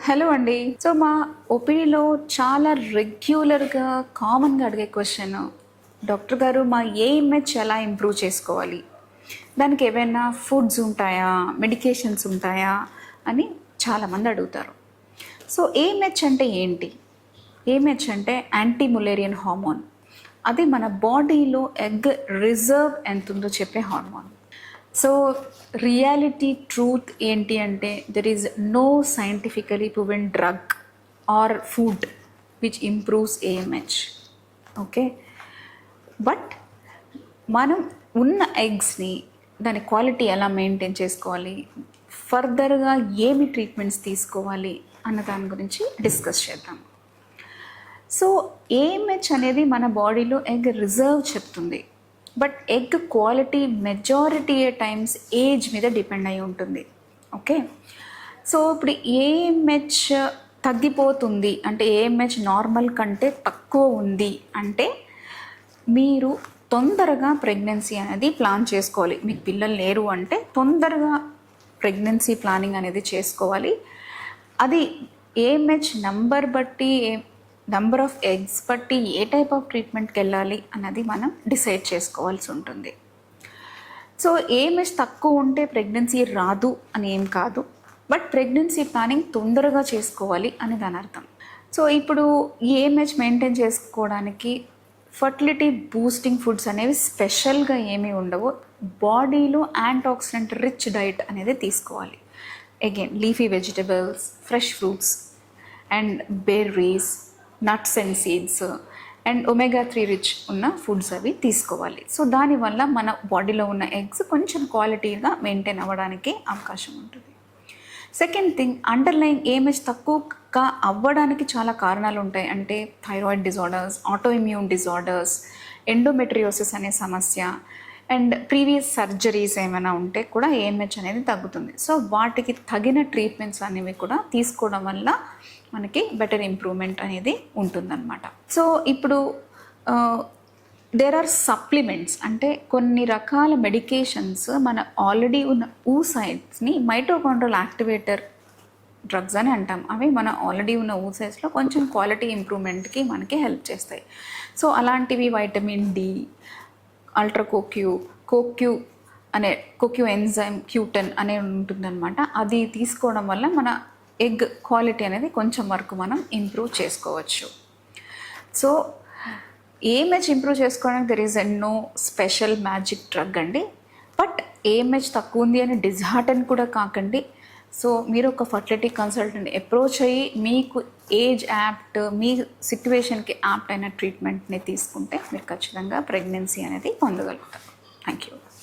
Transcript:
Hello అండి. So మా ఓపీడీలో చాలా రెగ్యులర్గా కామన్గా అడిగే క్వశ్చన్, డాక్టర్ గారు మా ఏఎంహెచ్ ఎలా ఇంప్రూవ్ చేసుకోవాలి, దానికి ఏవైనా ఫుడ్స్ ఉంటాయా, మెడికేషన్స్ ఉంటాయా అని చాలామంది అడుగుతారు. సో ఏఎంహెచ్ అంటే ఏంటి? ఏఎంహెచ్ అంటే యాంటీ ములేరియన్ హార్మోన్. అది మన బాడీలో ఎగ్ రిజర్వ్ ఎంత ఉందో చెప్పే హార్మోన్. సో రియాలిటీ ట్రూత్ ఏంటి అంటే there is no scientifically proven drug or food which improves AMH. Okay, but మనం ఉన్న ఎగ్స్ని దాని క్వాలిటీ ఎలా మెయింటైన్ చేసుకోవాలి, ఫర్దర్గా ఏమి ట్రీట్మెంట్స్ తీసుకోవాలి అన్న దాని గురించి డిస్కస్ చేద్దాం. సో ఏఎంహెచ్ అనేది మన బాడీలో ఎగ్ రిజర్వ్ చెప్తుంది, but egg quality majority times age మీద డిపెండ్ అయి ఉంటుంది. ఓకే, సో ఇప్పుడు ఏఎంహెచ్ తగ్గిపోతుంది అంటే ఏఎంహెచ్ నార్మల్ కంటే తక్కువ ఉంది అంటే మీరు తొందరగా ప్రెగ్నెన్సీ అనేది ప్లాన్ చేసుకోవాలి. మీకు పిల్లలు లేరు అంటే తొందరగా ప్రెగ్నెన్సీ ప్లానింగ్ అనేది చేసుకోవాలి. అది ఏఎంహెచ్ నంబర్ బట్టి, నంబర్ ఆఫ్ ఎగ్స్ బట్టి ఏ టైప్ ఆఫ్ ట్రీట్మెంట్కి వెళ్ళాలి అన్నది మనం డిసైడ్ చేసుకోవాల్సి ఉంటుంది. సో ఏఎంహెచ్ తక్కువ ఉంటే ప్రెగ్నెన్సీ రాదు అని ఏం కాదు, బట్ ప్రెగ్నెన్సీ ప్లానింగ్ తొందరగా చేసుకోవాలి అని దాని అర్థం. సో ఇప్పుడు ఏఎంహెచ్ మెయింటైన్ చేసుకోవడానికి ఫర్టిలిటీ బూస్టింగ్ ఫుడ్స్ అనేవి స్పెషల్గా ఏమీ ఉండవు. బాడీలో యాంటాక్సిడెంట్ రిచ్ డైట్ అనేది తీసుకోవాలి. Again leafy vegetables, fresh fruits and berries, nuts and seeds and omega 3 rich ఉన్న ఫుడ్స్ అవి తీసుకోవాలి. సో దానివల్ల మన బాడీలో ఉన్న ఎగ్స్ కొంచెం క్వాలిటీగా మెయింటైన్ అవ్వడానికి అవకాశం ఉంటుంది. సెకండ్ థింగ్, అండర్లైన్ ఏఎంహెచ్ తక్కువగా అవ్వడానికి చాలా కారణాలు ఉంటాయి. అంటే thyroid disorders, autoimmune disorders, endometriosis అనే సమస్య అండ్ ప్రీవియస్ సర్జరీస్ ఏమైనా ఉంటే కూడా ఏఎంహెచ్ అనేది తగ్గుతుంది. సో వాటికి తగిన ట్రీట్మెంట్స్ అనేవి కూడా తీసుకోవడం వల్ల మనకి బెటర్ ఇంప్రూవ్మెంట్ అనేది ఉంటుందన్నమాట. సో ఇప్పుడు దేర్ ఆర్ సప్లిమెంట్స్, అంటే కొన్ని రకాల మెడికేషన్స్ మన ఆల్రెడీ ఉన్న ఊసైట్స్ని మైటోకాండ్రియల్ యాక్టివేటర్ డ్రగ్స్ అని అంటాం. అవి మన ఆల్రెడీ ఉన్న ఊసైట్స్లో కొంచెం క్వాలిటీ ఇంప్రూవ్మెంట్కి మనకి హెల్ప్ చేస్తాయి. సో అలాంటివి వైటమిన్ డి, అల్ట్రా కోక్యూ అనే కోక్యూ ఎంజైమ్ Q10 అనే ఉంటుందన్నమాట. అది తీసుకోవడం వల్ల మన ఎగ్ క్వాలిటీ అనేది కొంచెం వరకు మనం ఇంప్రూవ్ చేసుకోవచ్చు. సో ఏఎంహెచ్ ఇంప్రూవ్ చేసుకోవడానికి there is no special magic drug అండి. బట్ ఏఎంహెచ్ తక్కువ ఉంది అని డిజార్టన్ కూడా కాకండి. సో మీరు ఒక ఫర్టిలిటీ కన్సల్టెంట్ అప్రోచ్ అయ్యి మీకు ఏజ్ యాప్ట్, మీ సిట్యువేషన్కి యాప్ట్ అయిన ట్రీట్మెంట్ని తీసుకుంటే మీరు ఖచ్చితంగా ప్రెగ్నెన్సీ అనేది పొందగలుగుతారు. Thank you.